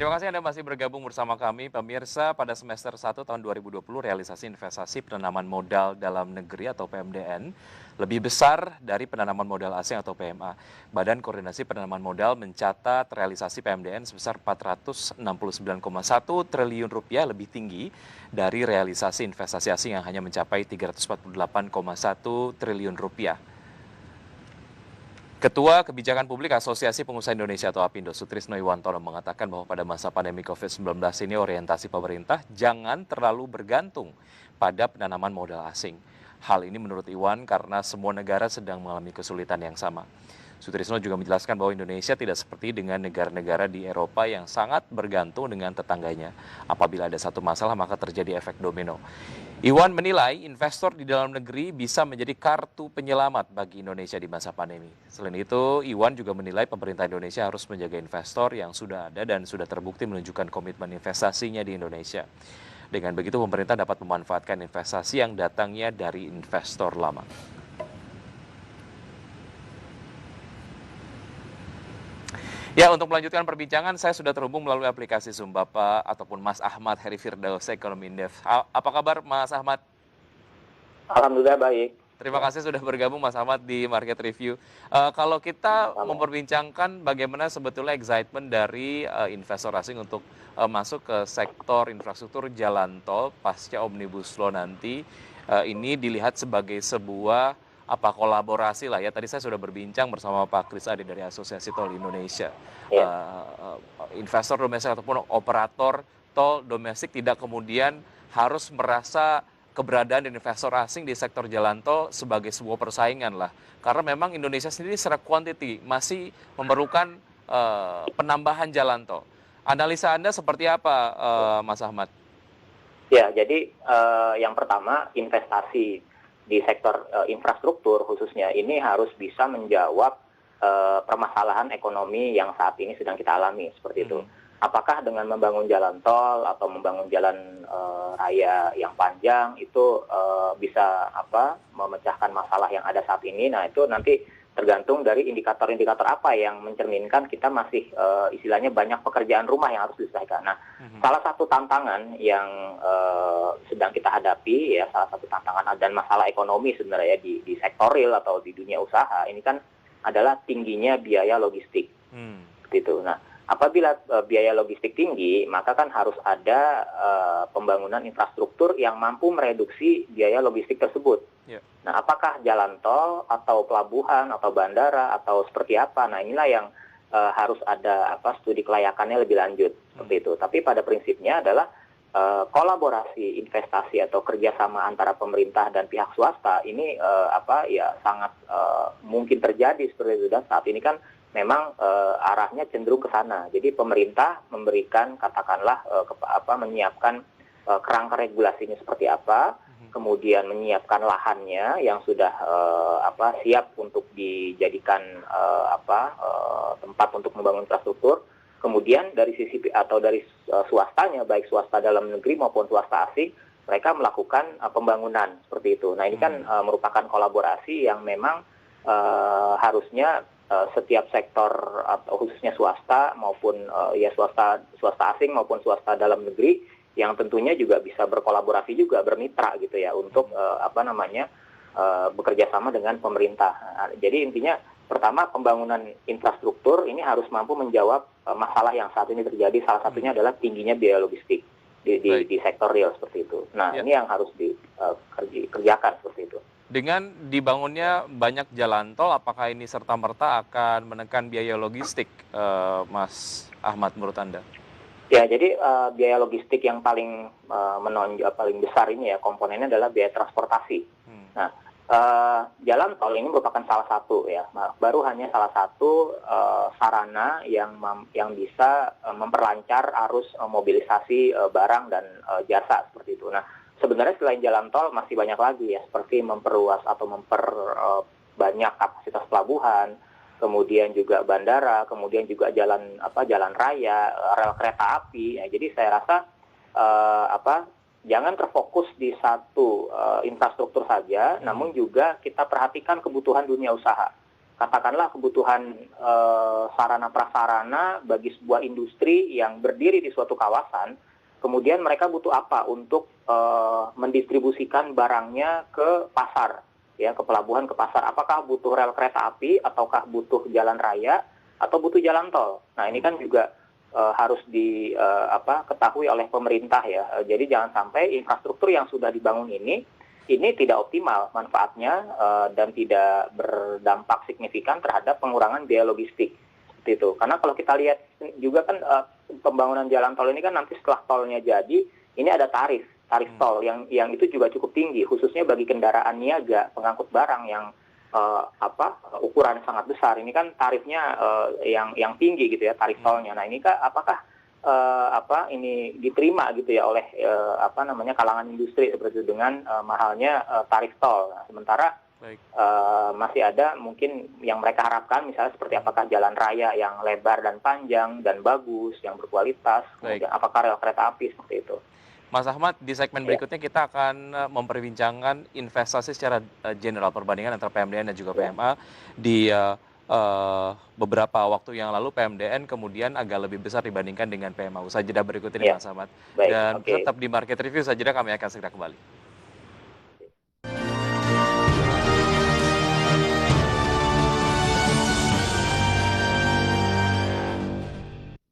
Terima kasih Anda masih bergabung bersama kami, pemirsa. Pada semester 1 tahun 2020, realisasi investasi penanaman modal dalam negeri atau PMDN lebih besar dari penanaman modal asing atau PMA. Badan Koordinasi Penanaman Modal mencatat realisasi PMDN sebesar 469,1 triliun rupiah, lebih tinggi dari realisasi investasi asing yang hanya mencapai 348,1 triliun rupiah. Ketua Kebijakan Publik Asosiasi Pengusaha Indonesia atau APindo, Sutrisno Iwantono, mengatakan bahwa pada masa pandemi COVID-19 ini orientasi pemerintah jangan terlalu bergantung pada penanaman modal asing. Hal ini menurut Iwan karena semua negara sedang mengalami kesulitan yang sama. Sutrisno juga menjelaskan bahwa Indonesia tidak seperti dengan negara-negara di Eropa yang sangat bergantung dengan tetangganya. Apabila ada satu masalah maka terjadi efek domino. Iwan menilai investor di dalam negeri bisa menjadi kartu penyelamat bagi Indonesia di masa pandemi. Selain itu, Iwan juga menilai pemerintah Indonesia harus menjaga investor yang sudah ada dan sudah terbukti menunjukkan komitmen investasinya di Indonesia. Dengan begitu, pemerintah dapat memanfaatkan investasi yang datangnya dari investor lama. Ya, untuk melanjutkan perbincangan, saya sudah terhubung melalui aplikasi Zoom Bapak ataupun Mas Ahmad Heri Firdaus, Ekonomi Indef. Apa kabar Mas Ahmad? Alhamdulillah baik. Terima kasih sudah bergabung Mas Ahmad di Market Review. Kalau kita Sama. memperbincangkan bagaimana sebetulnya excitement dari investor asing untuk masuk ke sektor infrastruktur jalan tol pasca Omnibus Law nanti, ini dilihat sebagai sebuah kolaborasi lah ya. Tadi saya sudah berbincang bersama Pak Kris Adi dari Asosiasi Tol Indonesia. Ya, Investor domestik ataupun operator tol domestik tidak kemudian harus merasa keberadaan investor asing di sektor jalan tol sebagai sebuah persaingan lah. Karena memang Indonesia sendiri secara kuantiti masih memerlukan penambahan jalan tol. Analisa Anda seperti apa, Mas Ahmad? ya. Jadi yang pertama investasi di sektor infrastruktur khususnya ini harus bisa menjawab permasalahan ekonomi yang saat ini sedang kita alami seperti itu. Apakah dengan membangun jalan tol atau membangun jalan raya yang panjang itu bisa memecahkan masalah yang ada saat ini? Nah, itu nanti tergantung dari indikator-indikator apa yang mencerminkan kita masih istilahnya banyak pekerjaan rumah yang harus diselesaikan. Nah, salah satu tantangan yang sedang kita hadapi ya, salah satu tantangan dan masalah ekonomi sebenarnya di sektor real atau di dunia usaha ini kan adalah tingginya biaya logistik. Gitu. Nah, apabila biaya logistik tinggi, maka kan harus ada pembangunan infrastruktur yang mampu mereduksi biaya logistik tersebut. Yeah. Nah, apakah jalan tol atau pelabuhan atau bandara atau seperti apa? Nah, inilah yang harus ada studi kelayakannya lebih lanjut seperti itu. Tapi pada prinsipnya adalah kolaborasi investasi atau kerjasama antara pemerintah dan pihak swasta ini sangat mungkin terjadi seperti itu, dan saat ini kan memang arahnya cenderung ke sana. Jadi pemerintah memberikan katakanlah menyiapkan kerangka regulasinya seperti apa, kemudian menyiapkan lahannya yang sudah siap untuk dijadikan tempat untuk membangun infrastruktur. Kemudian dari sisi atau dari swastanya, baik swasta dalam negeri maupun swasta asing, mereka melakukan pembangunan seperti itu. Nah, ini kan merupakan kolaborasi yang memang harusnya setiap sektor atau khususnya swasta maupun swasta asing maupun swasta dalam negeri yang tentunya juga bisa berkolaborasi juga, bermitra gitu ya untuk bekerja sama dengan pemerintah. Nah, jadi intinya pertama pembangunan infrastruktur ini harus mampu menjawab masalah yang saat ini terjadi. Salah satunya adalah tingginya biaya logistik di sektor real seperti itu. Nah, ini yang harus dikerjakan seperti itu. Dengan dibangunnya banyak jalan tol, apakah ini serta-merta akan menekan biaya logistik, Mas Ahmad, menurut Anda? Ya, jadi biaya logistik yang paling menonjol, paling besar ini ya komponennya adalah biaya transportasi. Nah, jalan tol ini merupakan salah satu ya, baru hanya salah satu sarana yang bisa memperlancar arus mobilisasi barang dan jasa seperti itu. Nah, sebenarnya selain jalan tol masih banyak lagi ya, seperti memperluas atau memperbanyak kapasitas pelabuhan, kemudian juga bandara, kemudian juga jalan raya, rel kereta api. Ya, jadi saya rasa jangan terfokus di satu infrastruktur saja, namun juga kita perhatikan kebutuhan dunia usaha. katakanlah kebutuhan sarana prasarana bagi sebuah industri yang berdiri di suatu kawasan, kemudian mereka butuh apa untuk mendistribusikan barangnya ke pasar, ya, ke pelabuhan, ke pasar. Apakah butuh rel kereta api, ataukah butuh jalan raya, atau butuh jalan tol? Nah, ini kan juga harus ketahui oleh pemerintah, ya. Jadi jangan sampai infrastruktur yang sudah dibangun ini tidak optimal manfaatnya dan tidak berdampak signifikan terhadap pengurangan biaya logistik, seperti itu. Karena kalau kita lihat juga kan pembangunan jalan tol ini kan nanti setelah tolnya jadi, ini ada tarif tol yang itu juga cukup tinggi, khususnya bagi kendaraan niaga pengangkut barang yang ukuran sangat besar. Ini kan tarifnya yang tinggi gitu ya, tarif tolnya. Nah, ini apakah ini diterima gitu ya oleh kalangan industri seperti itu dengan mahalnya tarif tol. Nah, sementara masih ada mungkin yang mereka harapkan, misalnya seperti apakah jalan raya yang lebar dan panjang dan bagus, yang berkualitas, kemudian apakah rel kereta api, seperti itu. Mas Ahmad, di segmen berikutnya kita akan memperbincangkan investasi secara general, perbandingan antara PMDN dan juga PMA. Di beberapa waktu yang lalu PMDN kemudian agak lebih besar dibandingkan dengan PMA. Usai jeda berikut ini, Mas Ahmad. Dan tetap di Market Review, usai jeda kami akan segera kembali.